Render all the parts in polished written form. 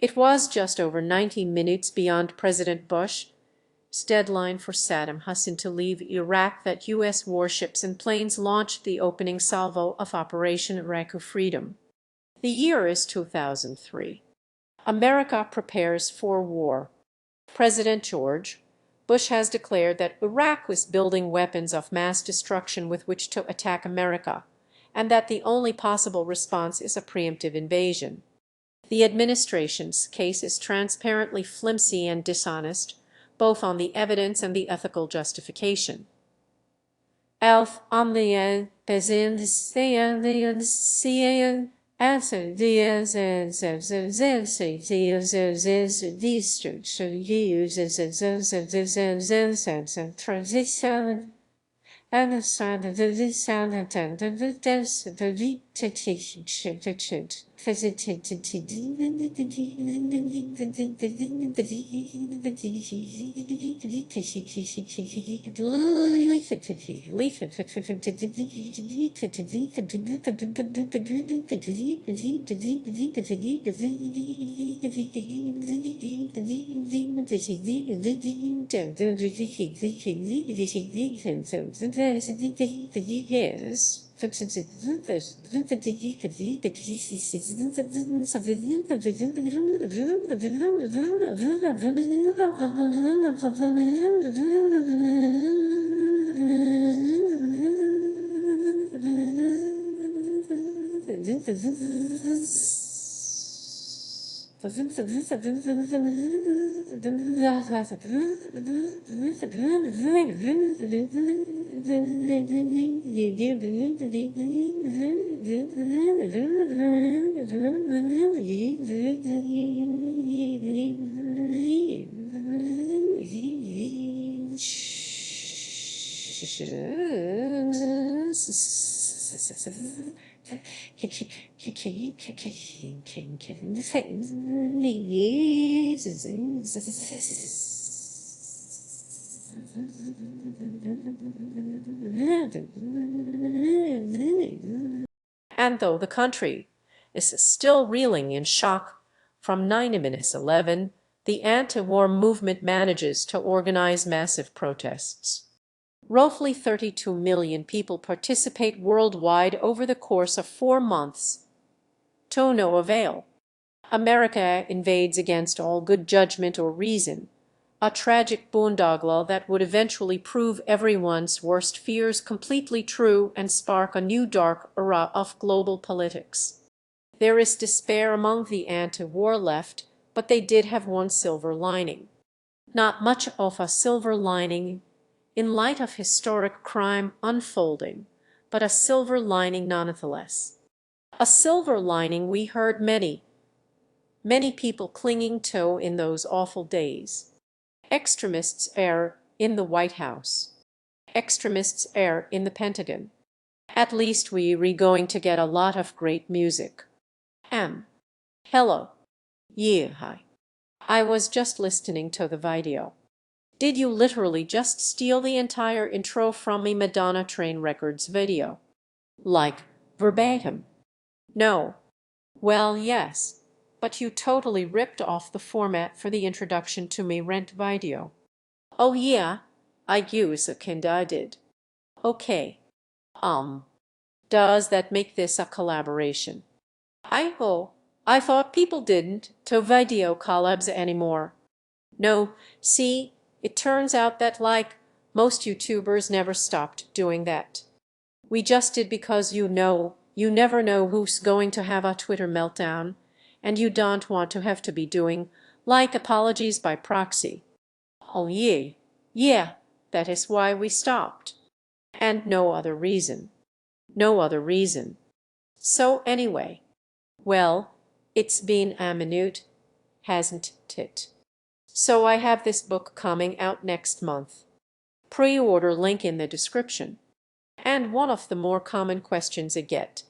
It was just over 90 minutes beyond President Bush's deadline for Saddam Hussein to leave Iraq that U.S. warships and planes launched the opening salvo of Operation Iraqi Freedom. The year is 2003. America prepares for war. President George Bush has declared that Iraq was building weapons of mass destruction with which to attack America, and that the only possible response is a preemptive invasion. The administration's case is transparently flimsy and dishonest, both on the evidence and the ethical justification. Elf on the and the sound of the sound of the dance of the And though the country is still reeling in shock from 9/11, the anti-war movement manages to organize massive protests. Roughly 32 million people participate worldwide over the course of 4 months. To no avail. America invades against all good judgment or reason, a tragic boondoggle that would eventually prove everyone's worst fears completely true and spark a new dark era of global politics. There is despair among the anti-war left, but they did have one silver lining. Not much of a silver lining in light of historic crime unfolding, but a silver lining nonetheless. A silver lining we heard many people clinging to in those awful days. Extremists err in the White House. Extremists err in the Pentagon. At least we're going to get a lot of great music. Hello. Yeah, hi. I was just listening to the video. Did you literally just steal the entire intro from me Madonna Train Records video? Like, verbatim? No. Well, yes. But you totally ripped off the format for the introduction to me rent video. Oh yeah, I kinda did. Okay. Does that make this a collaboration? I thought people didn't to video collabs anymore. No, see, it turns out that like most YouTubers never stopped doing that. We just did because you never know who's going to have a Twitter meltdown, and you don't want to have to be doing like apologies by proxy. Oh yeah, that is why we stopped. And no other reason. No other reason. So anyway, well, it's been a minute, hasn't it? So I have this book coming out next month. Pre-order link in the description. And one of the more common questions I get,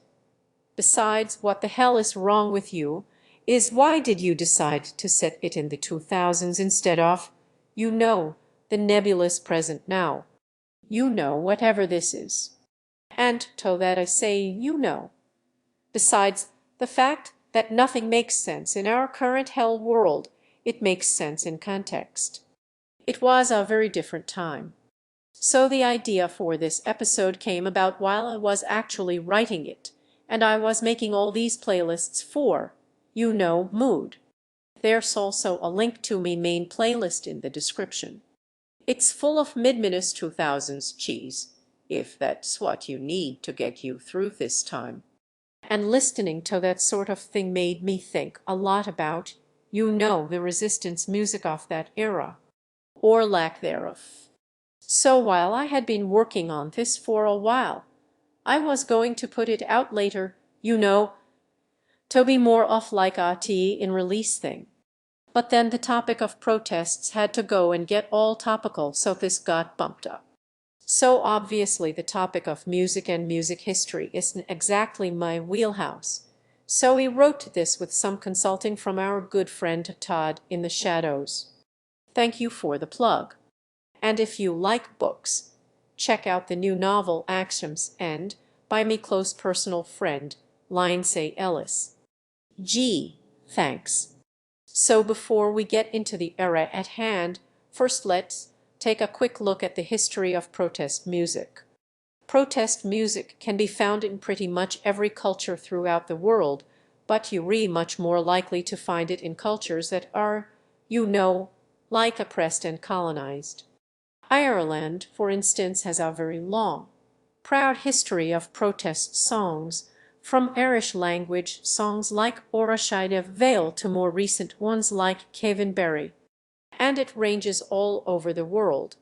besides what the hell is wrong with you, is why did you decide to set it in the 2000s instead of, the nebulous present now? Whatever this is. And to that I say, Besides the fact that nothing makes sense in our current hell world. It makes sense in context. It was a very different time. So the idea for this episode came about while I was actually writing it, and I was making all these playlists for, mood. There's also a link to my main playlist in the description. It's full of mid-2000s cheese, if that's what you need to get you through this time. And listening to that sort of thing made me think a lot about, the resistance music of that era, or lack thereof. So while I had been working on this for a while, I was going to put it out later, to be more of like a tea in release thing. But then the topic of protests had to go and get all topical, so this got bumped up. So obviously the topic of music and music history isn't exactly my wheelhouse. So we wrote this with some consulting from our good friend Todd in the shadows. Thank you for the plug. And if you like books, check out the new novel Axioms and by me close personal friend, Lindsay Ellis. Gee, thanks. So before we get into the era at hand, first let's take a quick look at the history of protest music. Protest music can be found in pretty much every culture throughout the world, but you're much more likely to find it in cultures that are, like oppressed and colonized. Ireland, for instance, has a very long, proud history of protest songs, from Irish language songs like Orashide Vale to more recent ones like Kevin Berry. And it ranges all over the world,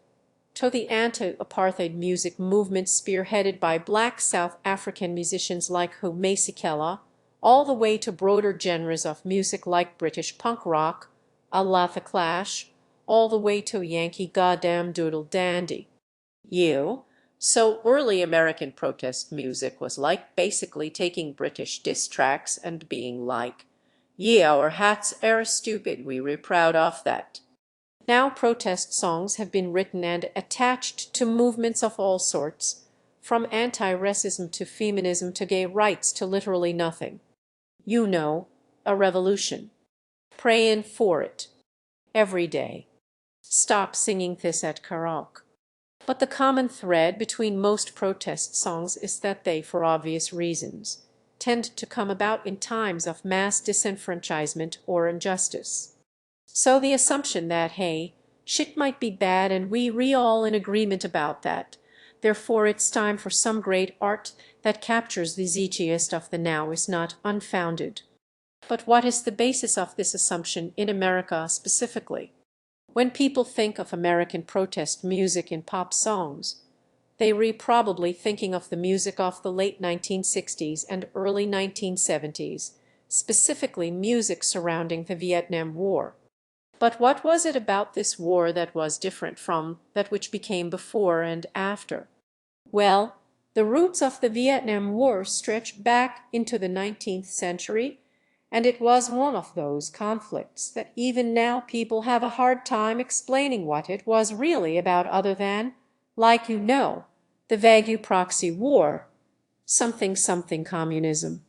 to the anti-apartheid music movement spearheaded by black South African musicians like Hu Masekela, all the way to broader genres of music like British punk rock, a la The Clash, all the way to Yankee goddamn doodle dandy. So early American protest music was like basically taking British diss tracks and being like, our hats are stupid, we were proud of that. Now protest songs have been written and attached to movements of all sorts, from anti-racism to feminism to gay rights to literally nothing. A revolution. Praying for it. Every day. Stop singing this at karaoke. But the common thread between most protest songs is that they, for obvious reasons, tend to come about in times of mass disenfranchisement or injustice. So the assumption that, hey, shit might be bad and we all in agreement about that, therefore it's time for some great art that captures the zeitgeist of the now is not unfounded. But what is the basis of this assumption in America specifically? When people think of American protest music in pop songs, they're probably thinking of the music of the late 1960s and early 1970s, specifically music surrounding the Vietnam War. But what was it about this war that was different from that which became before and after? Well, the roots of the Vietnam War stretch back into the 19th century, and it was one of those conflicts that even now people have a hard time explaining what it was really about other than, the vague proxy war, something communism.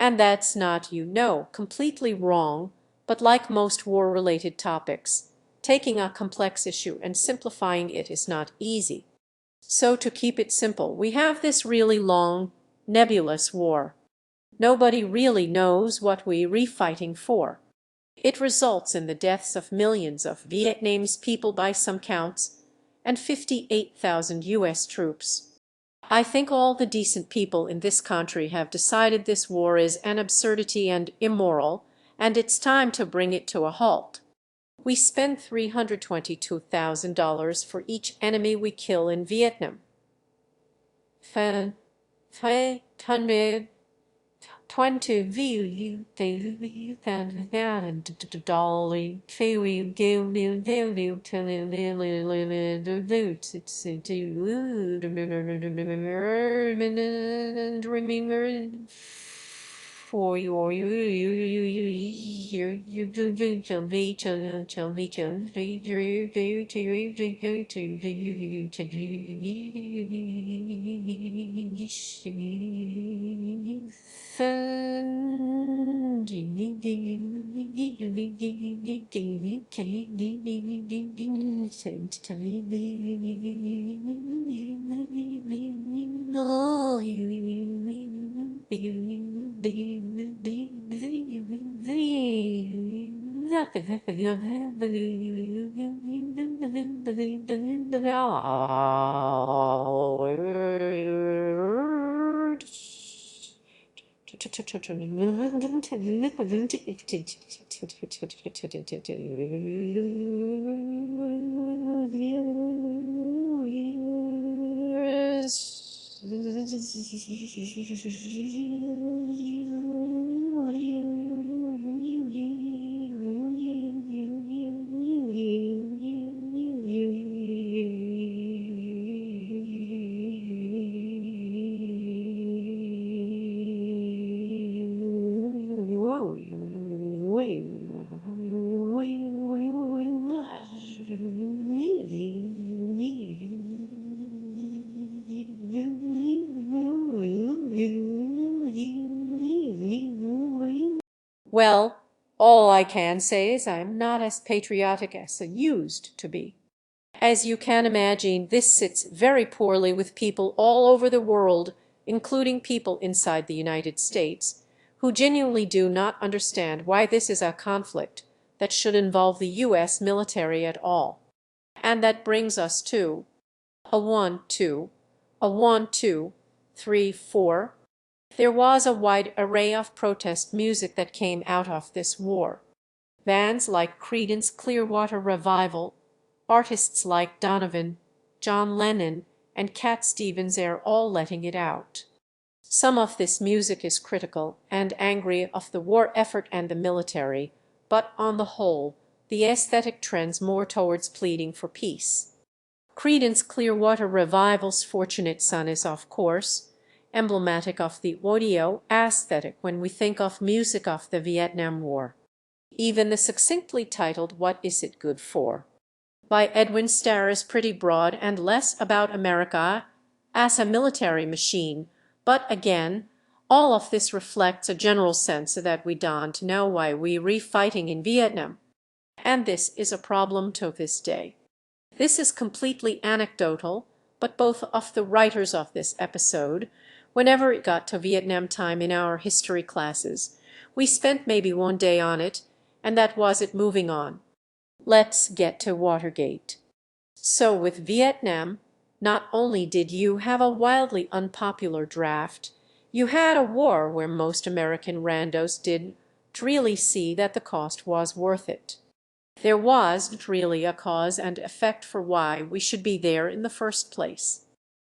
And that's not, completely wrong, but like most war-related topics, taking a complex issue and simplifying it is not easy. So to keep it simple, we have this really long, nebulous war. Nobody really knows what we're fighting for. It results in the deaths of millions of Vietnamese people by some counts, and 58,000 US troops. I think all the decent people in this country have decided this war is an absurdity and immoral, and it's time to bring it to a halt. We spend $322,000 for each enemy we kill in Vietnam. 520 for your Well, all I can say is I'm not as patriotic as I used to be. As you can imagine, this sits very poorly with people all over the world, including people inside the United States, who genuinely do not understand why this is a conflict that should involve the US military at all. And that brings us to a 1, 2, a 1, 2, 3, 4. There was a wide array of protest music that came out of this war. Bands like Creedence Clearwater Revival, artists like Donovan, John Lennon, and Cat Stevens are all letting it out. Some of this music is critical and angry of the war effort and the military, but on the whole, the aesthetic trends more towards pleading for peace. Creedence Clearwater Revival's Fortunate Son is, of course, emblematic of the audio aesthetic when we think of music of the Vietnam War. Even the succinctly titled What Is It Good For? By Edwin Starr is pretty broad and less about America as a military machine, but again, all of this reflects a general sense that we don't know why we're fighting in Vietnam. And this is a problem to this day. This is completely anecdotal, but both of the writers of this episode, whenever it got to Vietnam time in our history classes, we spent maybe one day on it, and that was it moving on. Let's get to Watergate. So with Vietnam, not only did you have a wildly unpopular draft, you had a war where most American randos didn't really see that the cost was worth it. There wasn't really a cause and effect for why we should be there in the first place.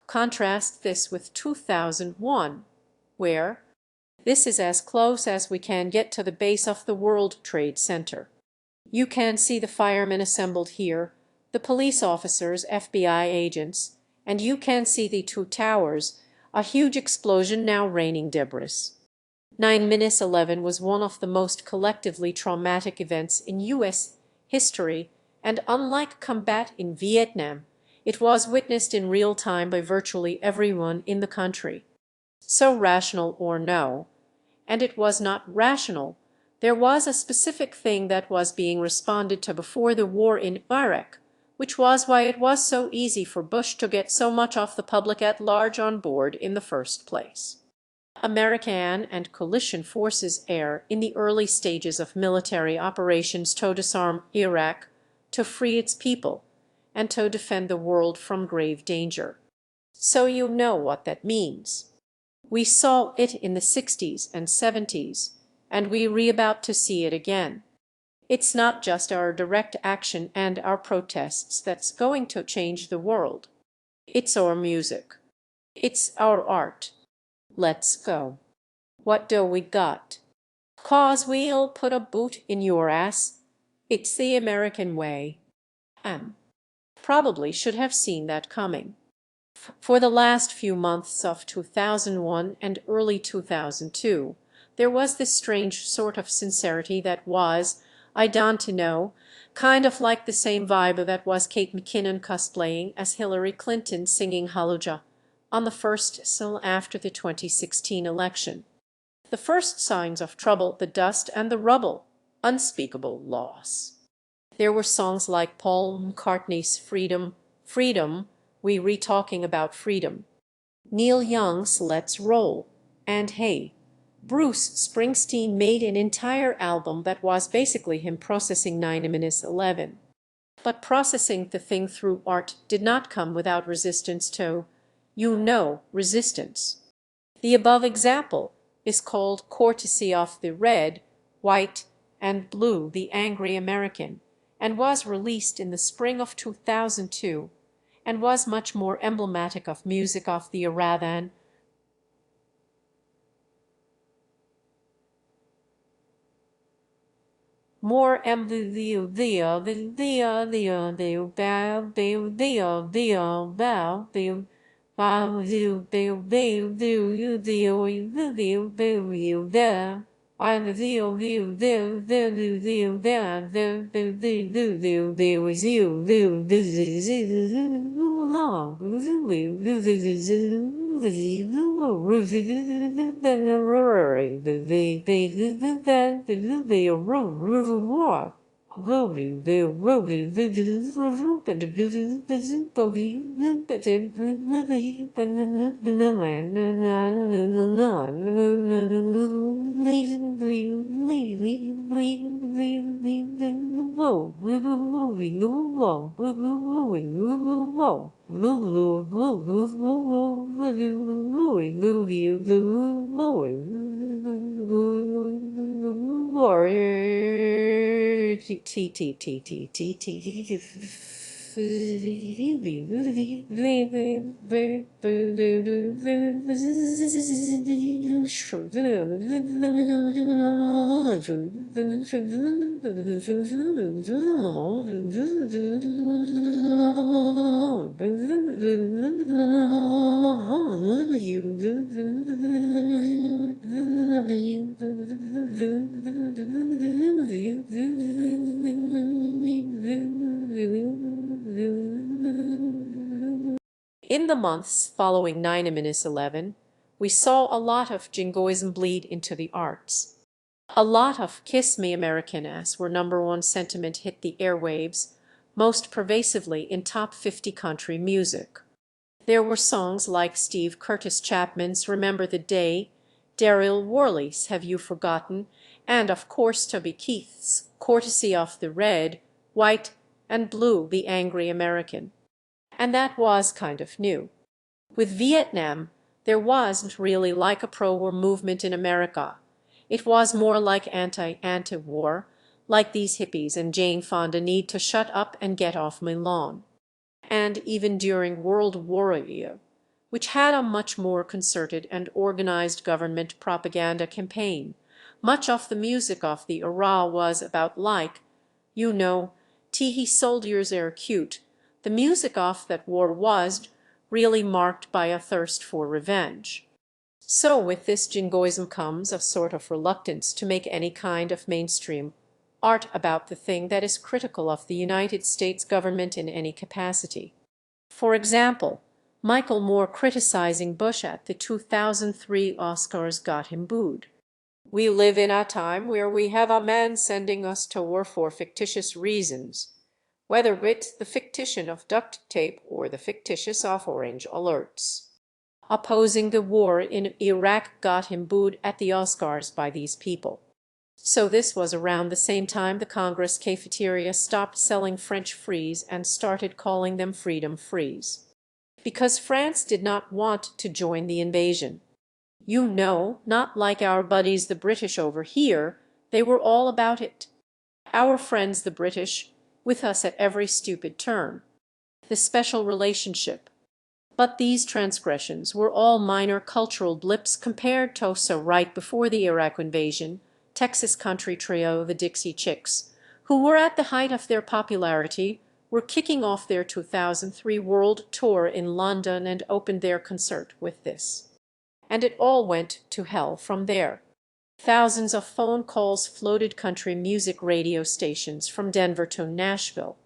Contrast this with 2001, where this is as close as we can get to the base of the World Trade Center. You can see the firemen assembled here, the police officers, FBI agents, and you can see the two towers, a huge explosion now raining debris. 9/11 was one of the most collectively traumatic events in U.S. history, and unlike combat in Vietnam, it was witnessed in real time by virtually everyone in the country. So rational or no, and it was not rational, there was a specific thing that was being responded to before the war in Iraq, which was why it was so easy for Bush to get so much of the public at large on board in the first place. American and coalition forces err in the early stages of military operations to disarm Iraq, to free its people, and to defend the world from grave danger. So you know what that means. We saw it in the 60s and 70s, and we're about to see it again. It's not just our direct action and our protests that's going to change the world. It's our music. It's our art. Let's go. What do we got? 'Cause we'll put a boot in your ass. It's the American way. Probably should have seen that coming. For the last few months of 2001 and early 2002, there was this strange sort of sincerity that was, I don't know, kind of like the same vibe that was Kate McKinnon cosplaying as Hillary Clinton singing Hallelujah on the first sill after the 2016 election. The first signs of trouble, the dust and the rubble, unspeakable loss. There were songs like Paul McCartney's Freedom, Freedom, we re-talking about freedom, Neil Young's Let's Roll, and hey, Bruce Springsteen made an entire album that was basically him processing 9/11. But processing the thing through art did not come without resistance to, resistance. The above example is called Courtesy of the Red, White, and Blue, the Angry American, and was released in the spring of 2002, and was much more emblematic of music of the era than more In the months following 9/11, we saw a lot of jingoism bleed into the arts. A lot of Kiss Me American Ass where #1 sentiment hit the airwaves, most pervasively in top 50 country music. There were songs like Steve Curtis Chapman's Remember the Day, Daryl Worley's Have You Forgotten, and of course Toby Keith's Courtesy of the Red, White, and Blue, the Angry American. And that was kind of new. With Vietnam, there wasn't really like a pro-war movement in America. It was more like anti-war, like these hippies and Jane Fonda need to shut up and get off my lawn. And even during World War II, which had a much more concerted and organized government propaganda campaign. Much of the music of the era was about like, you know, teehee soldiers are cute. The music of that war was really marked by a thirst for revenge. So with this jingoism comes a sort of reluctance to make any kind of mainstream art about the thing that is critical of the United States government in any capacity. For example, Michael Moore criticizing Bush at the 2003 Oscars got him booed. We live in a time where we have a man sending us to war for fictitious reasons, whether it's the fictitious of duct tape or the fictitious of orange alerts. Opposing the war in Iraq got him booed at the Oscars by these people. So this was around the same time the Congress cafeteria stopped selling French fries and started calling them Freedom Fries. Because France did not want to join the invasion. You know, not like our buddies the British over here, they were all about it. Our friends the British, with us at every stupid turn. The special relationship. But these transgressions were all minor cultural blips compared to so right before the Iraq invasion, Texas country trio the Dixie Chicks, who were at the height of their popularity, were kicking off their 2003 world tour in London and opened their concert with this. And it all went to hell from there. Thousands of phone calls floated country music radio stations from Denver to Nashville.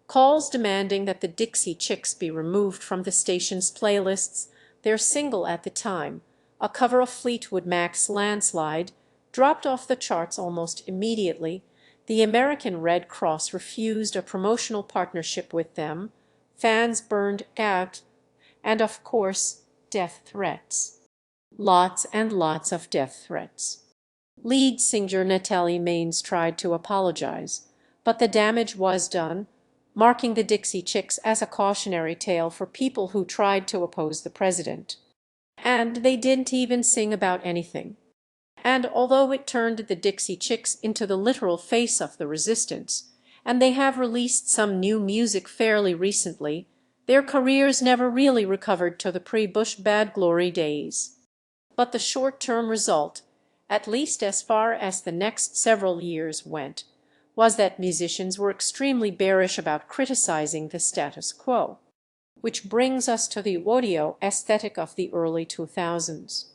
Calls demanding that the Dixie Chicks be removed from the station's playlists. Their single at the time, a cover of Fleetwood Mac's Landslide, dropped off the charts almost immediately. The American Red Cross refused a promotional partnership with them. Fans burned out. And of course, death threats. Lots and lots of death threats. Lead singer Natalie Maines tried to apologize, but the damage was done, marking the Dixie Chicks as a cautionary tale for people who tried to oppose the president. And they didn't even sing about anything. And although it turned the Dixie Chicks into the literal face of the resistance, and they have released some new music fairly recently, their careers never really recovered to the pre-Bush bad glory days. But the short-term result, at least as far as the next several years went, was that musicians were extremely bearish about criticizing the status quo. Which brings us to the audio aesthetic of the early 2000s.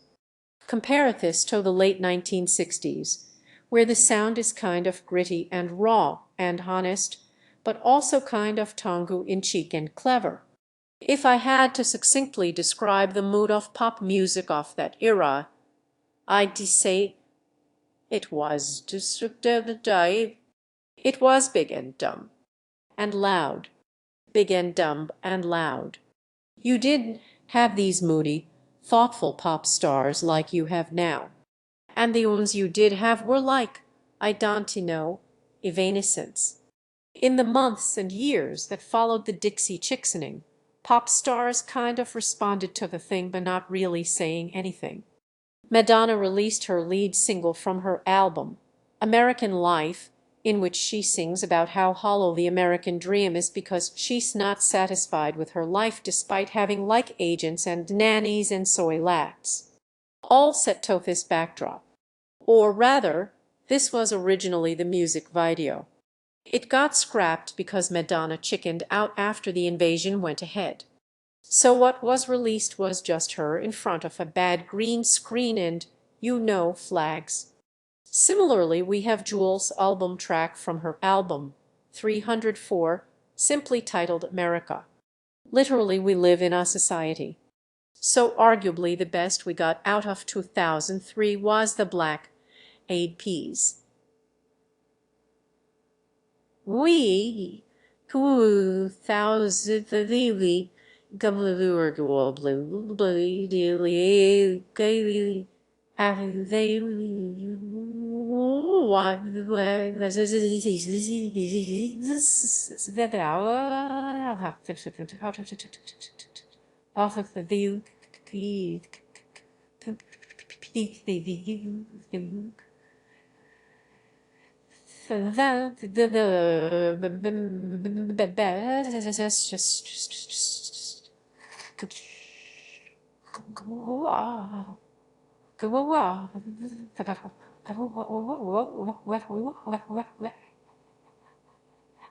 Compare this to the late 1960s, where the sound is kind of gritty and raw and honest, but also kind of tongue-in-cheek and clever. If I had to succinctly describe the mood of pop music of that era, I'd say it was big and dumb and loud. Big and dumb and loud. You didn't have these moody, thoughtful pop stars like you have now. And the ones you did have were like, I don't know, Evanescence. In the months and years that followed the Dixie Chicksening, pop stars kind of responded to the thing but not really saying anything. Madonna released her lead single from her album, American Life, in which she sings about how hollow the American dream is because she's not satisfied with her life despite having like agents and nannies and soy lats. All set to this backdrop. Or rather, this was originally the music video. It got scrapped because Madonna chickened out after the invasion went ahead. So what was released was just her in front of a bad green screen and, you know, flags. Similarly, we have Jewel's album track from her album, 304, simply titled America. Literally, we live in a society. So arguably the best we got out of 2003 was the Black Eyed Peas. We 2003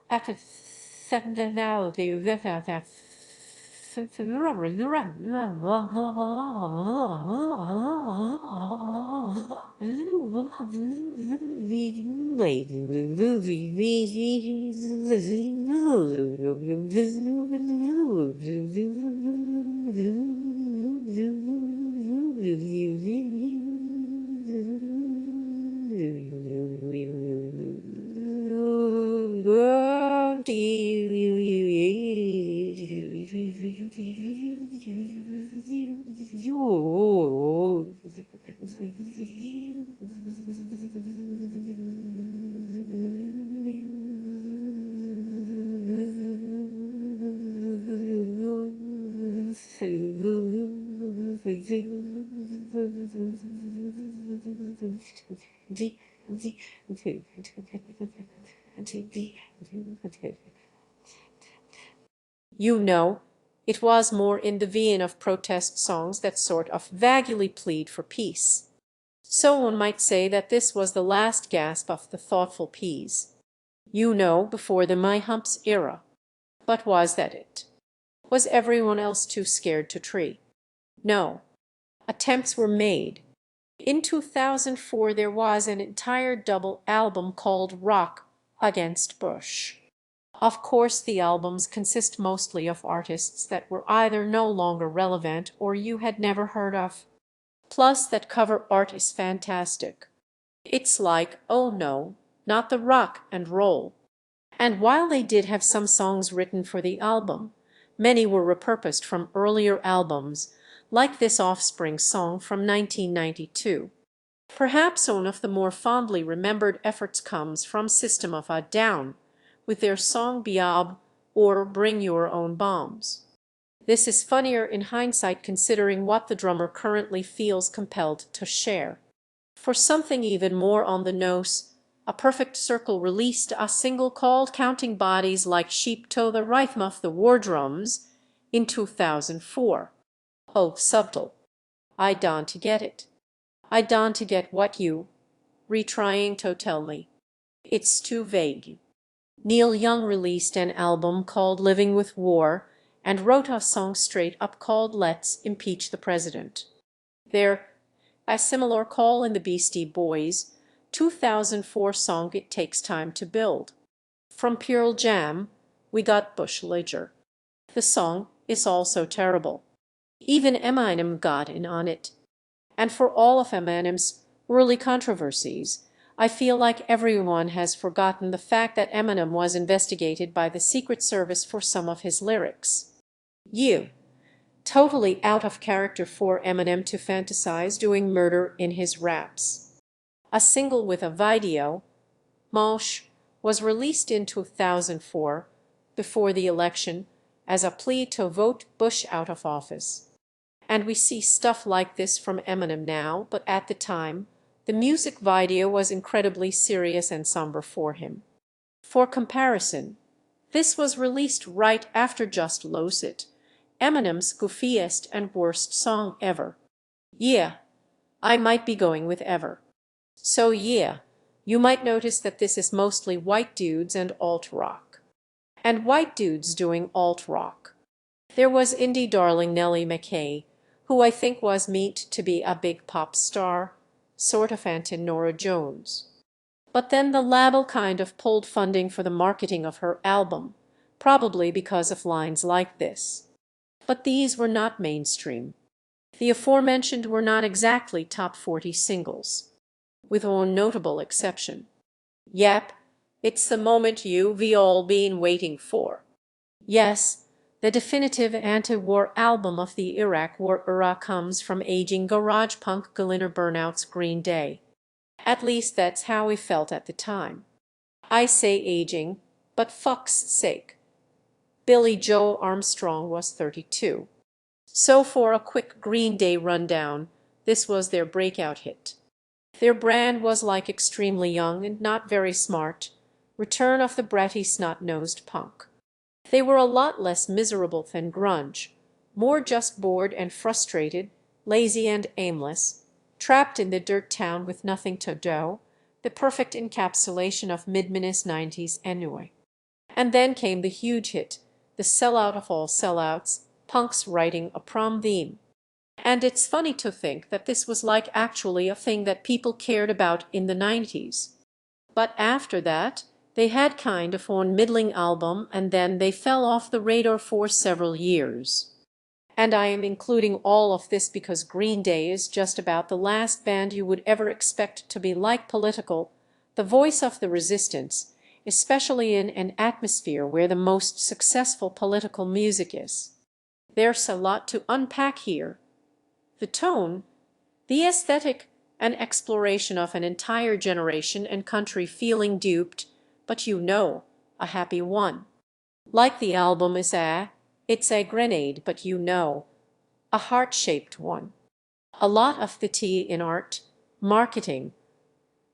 After something now, You know, it was more in the vein of protest songs that sort of vaguely plead for peace. So one might say that this was the last gasp of the thoughtful P's. You know, before the My Humps era. But was that it? Was everyone else too scared to tree? No. Attempts were made. In 2004 there was an entire double album called Rock Against Bush. Of course the albums consist mostly of artists that were either no longer relevant or you had never heard of. Plus that cover art is fantastic. It's like, oh no, not the rock and roll. And while they did have some songs written for the album, many were repurposed from earlier albums, like this Offspring song from 1992. Perhaps one of the more fondly remembered efforts comes from System of a Down, with their song Biab or Bring Your Own Bombs. This is funnier in hindsight considering what the drummer currently feels compelled to share. For something even more on the nose, A Perfect Circle released a single called Counting Bodies Like Sheep to the Rhythm of the War Drums in 2004. Oh, subtle. I don't get it. I don't get what you retrying to tell me. It's too vague. Neil Young released an album called Living with War and wrote a song straight up called Let's Impeach the President. There, a similar call in the Beastie Boys' 2004 song It Takes Time to Build. From Pearl Jam, we got Bush Ledger. The song is also terrible. Even Eminem got in on it. And for all of Eminem's early controversies, I feel like everyone has forgotten the fact that Eminem was investigated by the Secret Service for some of his lyrics. Totally out of character for Eminem to fantasize doing murder in his raps. A single with a video, Mosh, was released in 2004, before the election, as a plea to vote Bush out of office. And we see stuff like this from Eminem now, but at the time, the music video was incredibly serious and somber for him. For comparison, this was released right after Just Lose It, Eminem's goofiest and worst song ever. Yeah, I might be going with ever. So yeah, you might notice that this is mostly white dudes and alt-rock. And white dudes doing alt-rock. There was indie darling Nellie McKay, who I think was meant to be a big pop star, sort of Aunt Nora Jones. But then the label kind of pulled funding for the marketing of her album, probably because of lines like this. But these were not mainstream. The aforementioned were not exactly top 40 singles, with one notable exception. Yep, it's the moment you've all been waiting for. Yes, the definitive anti-war album of the Iraq War era comes from aging garage punk Glitter Burnout's Green Day. At least that's how we felt at the time. I say aging, but fuck's sake. Billy Joe Armstrong was 32. So for a quick Green Day rundown, this was their breakout hit. Their brand was like extremely young and not very smart, return of the bratty snot-nosed punk. They were a lot less miserable than grunge, more just bored and frustrated, lazy and aimless, trapped in the dirt town with nothing to do, the perfect encapsulation of mid-minus 90s ennui. And then came the huge hit, the sellout of all sellouts, punks writing a prom theme. And it's funny to think that this was like actually a thing that people cared about in the 90s. But after that, they had kind of one middling album and then they fell off the radar for several years. And I am including all of this because Green Day is just about the last band you would ever expect to be like Political, the voice of the resistance, especially in an atmosphere where the most successful political music is. There's a lot to unpack here. The tone, the aesthetic, an exploration of an entire generation and country feeling duped, but a happy one. Like the album is it's a grenade, but a heart-shaped one. A lot of the T in art, marketing,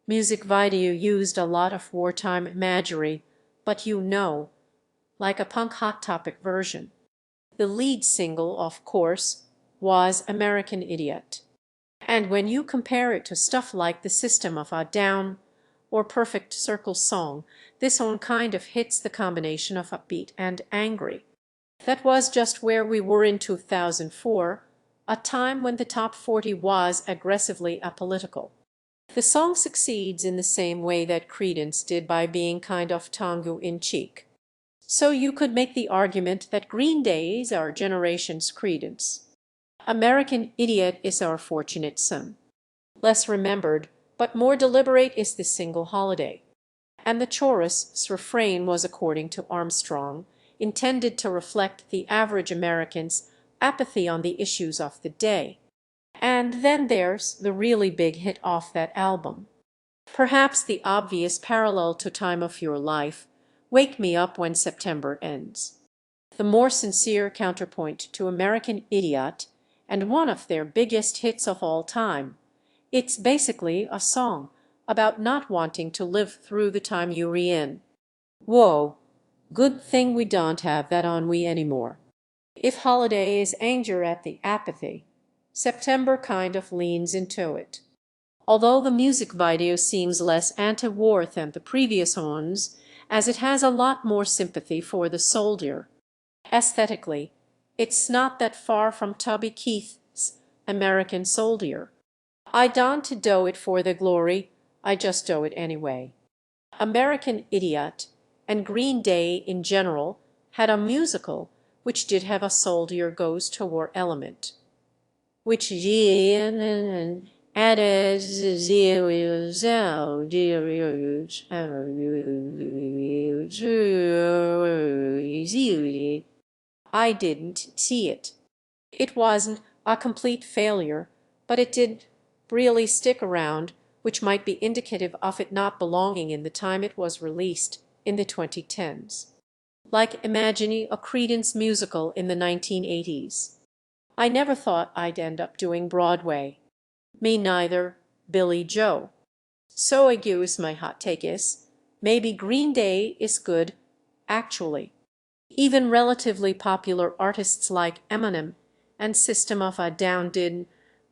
music video used a lot of wartime imagery, but like a punk Hot Topic version. The lead single, of course, was American Idiot. And when you compare it to stuff like The System of a Down or Perfect Circle Song, this one kind of hits the combination of upbeat and angry. That was just where we were in 2004, a time when the top 40 was aggressively apolitical. The song succeeds in the same way that Creedence did by being kind of tongue-in-cheek. So you could make the argument that Green Day is our generation's Creedence. American Idiot is our fortunate son. Less remembered, but more deliberate is the single Holiday. And the chorus's refrain was, according to Armstrong, intended to reflect the average American's apathy on the issues of the day. And then there's the really big hit off that album. Perhaps the obvious parallel to Time of Your Life, Wake Me Up When September Ends. The more sincere counterpoint to American Idiot, and one of their biggest hits of all time. It's basically a song about not wanting to live through the time you're in. Whoa, good thing we don't have that ennui anymore. If Holiday is anger at the apathy, September kind of leans into it. Although the music video seems less anti-war than the previous ones, as it has a lot more sympathy for the soldier. Aesthetically, it's not that far from Toby Keith's American Soldier. I don't do it for the glory, I just do it anyway. American Idiot and Green Day in general had a musical which did have a soldier goes to war element, which added I didn't see it. It wasn't a complete failure, but it did really stick around, which might be indicative of it not belonging in the time it was released, in the 2010s. Like imagining a Creedence musical in the 1980s. I never thought I'd end up doing Broadway. Me neither, Billy Joe. So I guess my hot take is, maybe Green Day is good, actually. Even relatively popular artists like Eminem and System of a Down didn't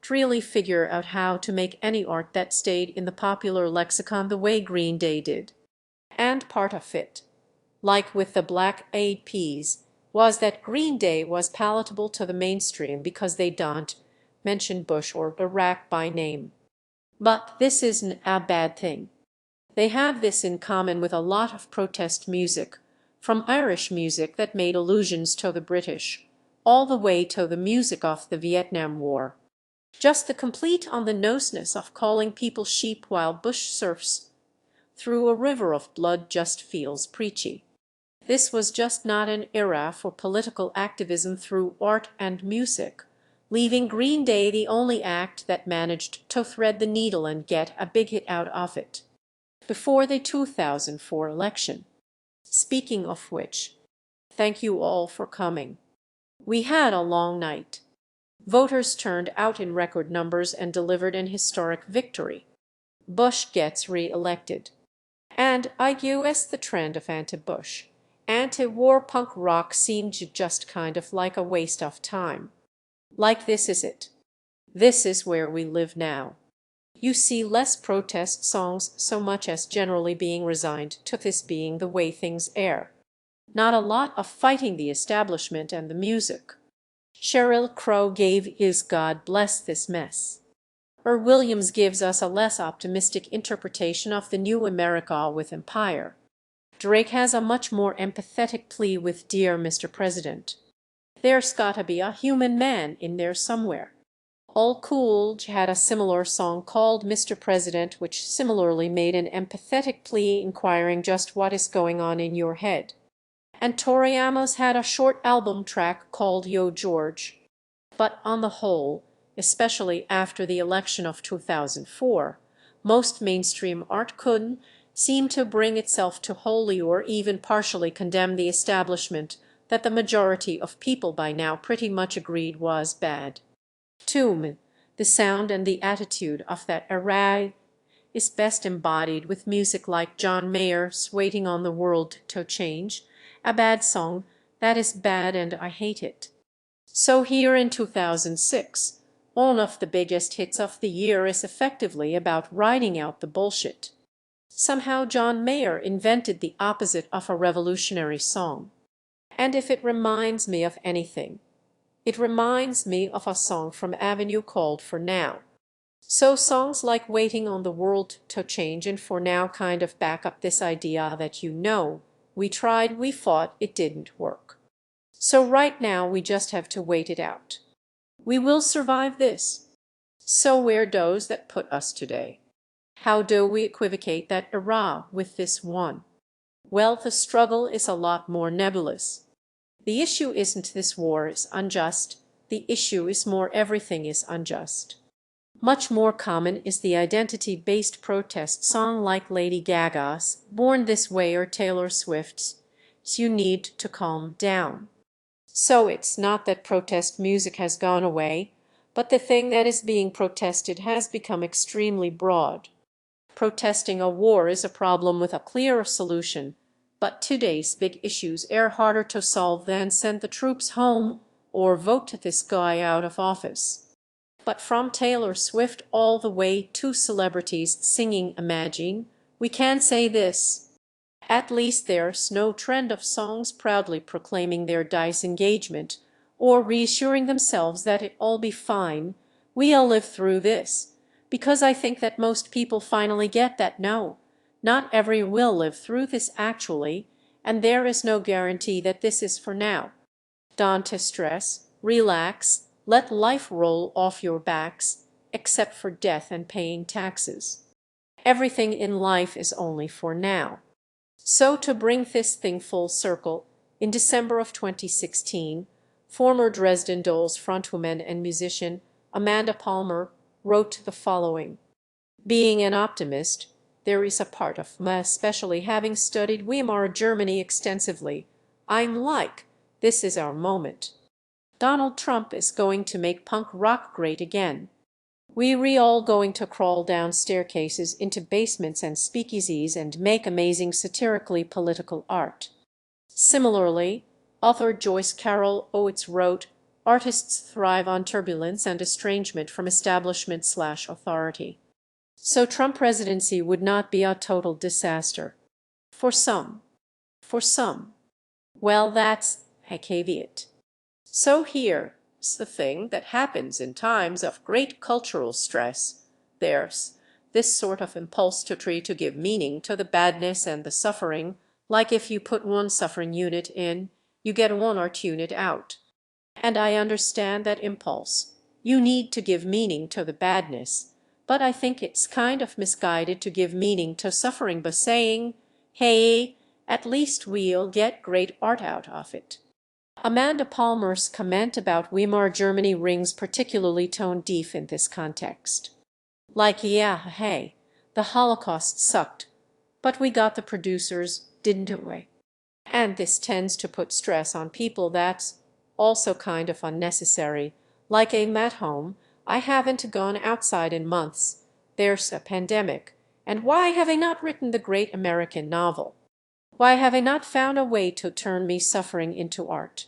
really figure out how to make any art that stayed in the popular lexicon the way Green Day did. And part of it, like with the Black Eyed Peas, was that Green Day was palatable to the mainstream because they don't mention Bush or Iraq by name. But this isn't a bad thing. They have this in common with a lot of protest music, from Irish music that made allusions to the British, all the way to the music of the Vietnam War. Just the complete on-the-noseness of calling people sheep while Bush surfs through a river of blood just feels preachy. This was just not an era for political activism through art and music, leaving Green Day the only act that managed to thread the needle and get a big hit out of it before the 2004 election. Speaking of which, thank you all for coming. We had a long night. Voters turned out in record numbers and delivered an historic victory. Bush gets re-elected. And I guess the trend of anti-Bush, anti-war punk rock seemed just kind of like a waste of time. Like this is it. This is where we live now. You see less protest songs so much as generally being resigned to this being the way things are. Not a lot of fighting the establishment and the music. Sheryl Crow gave Is God Bless This Mess. Williams gives us a less optimistic interpretation of the new America with Empire. Drake has a much more empathetic plea with Dear Mr. President. There's gotta be a human man in there somewhere. All Cool J had a similar song called Mr. President, which similarly made an empathetic plea inquiring just what is going on in your head. And Tori Amos had a short album track called Yo George. But on the whole, especially after the election of 2004, most mainstream art couldn't seem to bring itself to wholly or even partially condemn the establishment that the majority of people by now pretty much agreed was bad. The sound and the attitude of that era is best embodied with music like John Mayer's Waiting on the World to Change, a bad song that is bad and I hate it. So here in 2006, one of the biggest hits of the year is effectively about riding out the bullshit. Somehow John Mayer invented the opposite of a revolutionary song. And if it reminds me of anything, it reminds me of a song from Avenue called For Now. So songs like Waiting on the World to Change and For Now kind of back up this idea that we tried, we fought, it didn't work. So right now we just have to wait it out. We will survive this. So where does that put us today? How do we equivocate that era with this one? Well, the struggle is a lot more nebulous. The issue isn't this war is unjust, the issue is more everything is unjust. Much more common is the identity-based protest song like Lady Gaga's Born This Way or Taylor Swift's You Need to Calm Down. So it's not that protest music has gone away, but the thing that is being protested has become extremely broad. Protesting a war is a problem with a clear solution, but today's big issues are harder to solve than send the troops home or vote this guy out of office. But from Taylor Swift all the way to celebrities singing Imagine, we can say this. At least there's no trend of songs proudly proclaiming their disengagement or reassuring themselves that it'll be fine, we'll live through this, because I think that most people finally get that no, not every will live through this actually, and there is no guarantee that this is for now. Don't stress, relax, let life roll off your backs, except for death and paying taxes. Everything in life is only for now. So to bring this thing full circle, in December of 2016, former Dresden Dolls frontwoman and musician Amanda Palmer wrote the following. Being an optimist, there is a part of me, especially having studied Weimar Germany extensively, I'm like, this is our moment. Donald Trump is going to make punk rock great again. We all going to crawl down staircases into basements and speakeasies and make amazing satirically political art. Similarly, author Joyce Carol Oates wrote, artists thrive on turbulence and estrangement from establishment/authority. So Trump presidency would not be a total disaster. For some. Well, that's a caveat. So here's the thing that happens in times of great cultural stress. There's this sort of impulse to try to give meaning to the badness and the suffering, like if you put one suffering unit in, you get one art unit out. And I understand that impulse. You need to give meaning to the badness. But I think it's kind of misguided to give meaning to suffering by saying, hey, at least we'll get great art out of it. Amanda Palmer's comment about Weimar Germany rings particularly tone deaf in this context. Like, yeah, hey, the Holocaust sucked, but we got the producers, didn't we? And this tends to put stress on people that's also kind of unnecessary, like I'm at home, I haven't gone outside in months, there's a pandemic, and why have I not written the great American novel? Why have I not found a way to turn me suffering into art?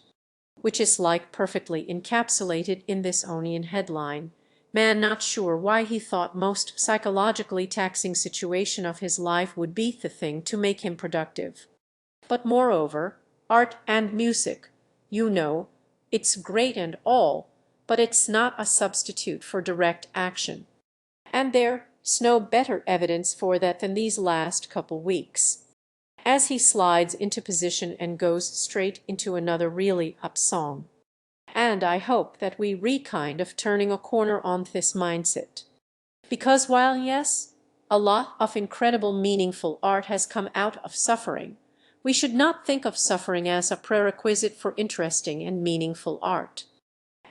Which is like perfectly encapsulated in this onion headline. Man not sure why he thought most psychologically taxing situation of his life would be the thing to make him productive. But moreover, art and music, you know, it's great and all, but it's not a substitute for direct action. And there's no better evidence for that than these last couple weeks, as he slides into position and goes straight into another really up song. And I hope that we kind of turning a corner on this mindset. Because while yes, a lot of incredible meaningful art has come out of suffering, we should not think of suffering as a prerequisite for interesting and meaningful art.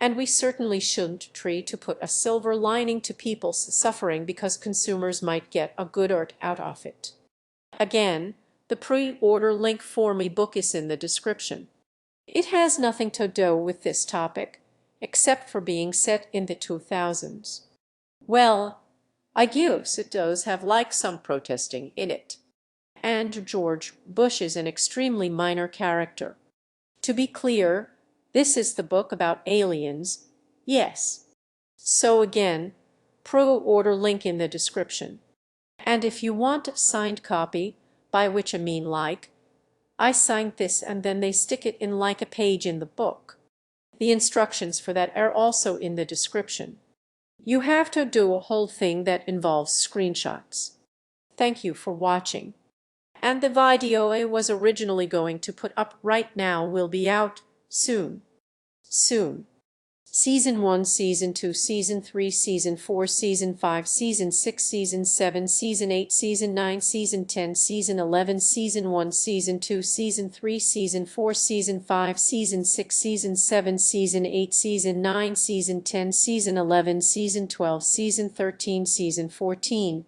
And we certainly shouldn't try to put a silver lining to people's suffering because consumers might get a good art out of it. Again, the pre-order link for my book is in the description. It has nothing to do with this topic, except for being set in the 2000s. Well, I guess it does have like some protesting in it. And George Bush is an extremely minor character. To be clear, this is the book about aliens, yes. So again, pre-order link in the description. And if you want a signed copy, by which I mean like, I signed this and then they stick it in like a page in the book. The instructions for that are also in the description. You have to do a whole thing that involves screenshots. Thank you for watching. And the video I was originally going to put up right now will be out soon. Soon. Season 1, Season 2, Season 3, Season 4, Season 5, Season 6, Season 7, Season 8, Season 9, Season 10, Season 11, Season 1, Season 2, Season 3, Season 4, Season 5, Season 6, Season 7, Season 8, Season 9, Season 10, Season 11, Season 12, Season 13, Season 14.